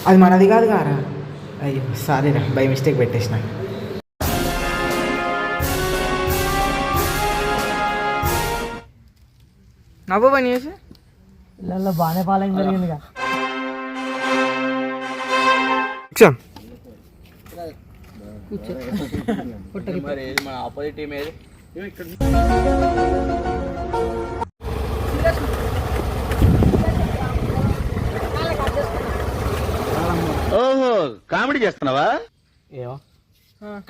అది మనది కాదు కారా. అయ్యో సారీ రా, బై మిస్టేక్ పెట్టేసిన. నవ్వు పని చేసి ఇళ్ళల్లో బాగానే ఫాలోయింగ్ జరిగిందిగా. మన ఆపోజిట్ టీం ఏది? ఓహో కామెడీ చేస్తున్నావా? ఏమో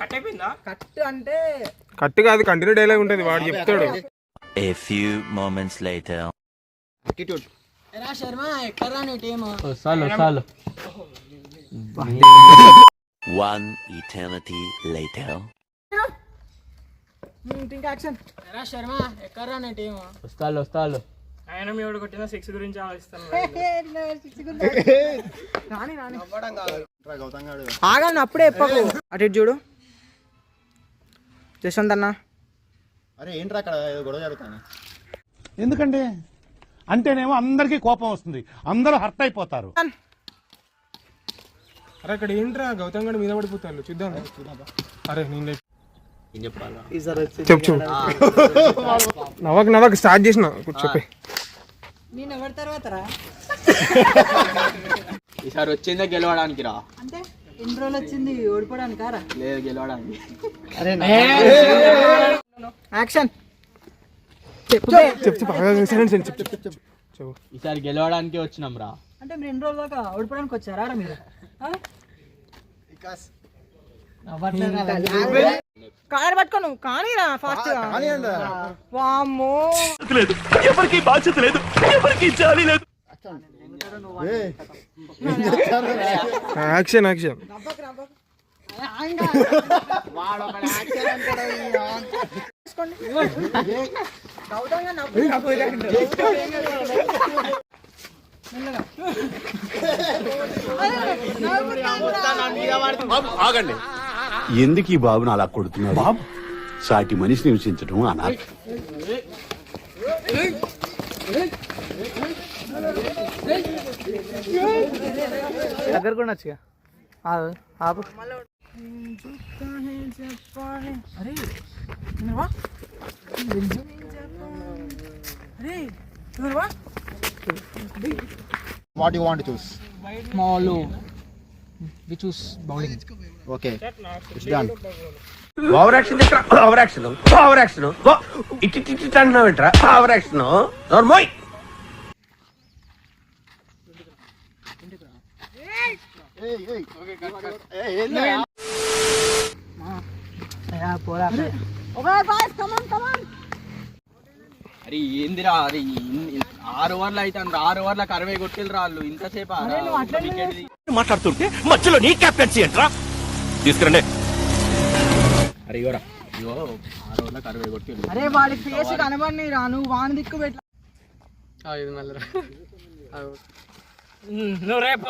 కట్ అయిపోయిందా? కట్ అంటే కట్ కాదు, కంటిన్యూ డైలాగ్ ఉంటుంది, వాడు చెప్తాడు. A few moments later. Attitude. ఎరా శర్మ ఎక్కడ్రా నీ టీమ్? చాలు. One eternity later. ఇంకా యాక్షన్. ఎరా శర్మ ఎక్కడ్రా నీ టీమ్? వస్తాళ్ళు. ఆయన మీ వాడు కొట్టిన 6 గురించి ఆలోచిస్తాను. ఆగండి, అప్పుడే చెప్పకు. అటు ఇటు చూడు జశ్వంత్ అన్న. అరే ఏంట్రా అక్కడ ఏదో గొడవ జరుగుతాను. ఎందుకంటే అంటేనేమో అందరికీ కోపం వస్తుంది, అందరూ హర్ట్ అయిపోతారు. అరే అక్కడ ఏంట్రా గౌతమ్ గడ్ మీద పడిపోతాడు, చూద్దాం. అరే నేను చెప్పు నవ్వకు స్టార్ట్ చేసిన చెప్పి. నేను ఎవరి తర్వాత రా? ఈసారి వచ్చిందే గెలవడానికి రా. అంటే ఎన్ని రోజులు వచ్చింది ఓడిపోవడానికి రా? లేదు గెలవడానికి. యాక్షన్. చెప్పు ఈసారి గెలవడానికి వచ్చినాం రా. అంటే మీరు 2 రోజుల దాకా ఓడిపోవడానికి వచ్చారా మీరు? కార్ పట్టుకోను కానీరా ఫాస్ట్ గా. వామ్మో ఎవరికి బాధ్యత లేదు, ఎవరికి జాలి లేదు. యాక్షన్ ఆగండి, ఎందుకు ఈ బాబుని అలా కొడుతున్నారు? బాబు సాటి మనిషిని హింసించడం అనాలి. దగ్గర కూడా వచ్చుగా. ఆపు. What you want to choose? మాలు we choose bowling. Okay it's done. Over action ఇట్టి అంటున్నావు ఏంట్రా? ఓవర్ యాక్షన్ నోర్మోయ్. పోరా. అరే ఏందిరా, అరే 6 ఓవర్లు అయితే 6 ఓవర్లకు 60 కొట్టిల్రా వాళ్ళు. ఇంతసేపు మాట్లాడుతుంటే మధ్యలో నీ కెప్టెన్సీ ఏంట్రా? తీసుకురండి. అరే ఇగో 6 ఓవర్లకు 60 కొట్టిల్లు. అరే వాడి ఫేస్ కనబడి రా, నువ్వు వాని దిక్కు పెట్ట. ఇది మళ్ళీ నువ్వు రేపు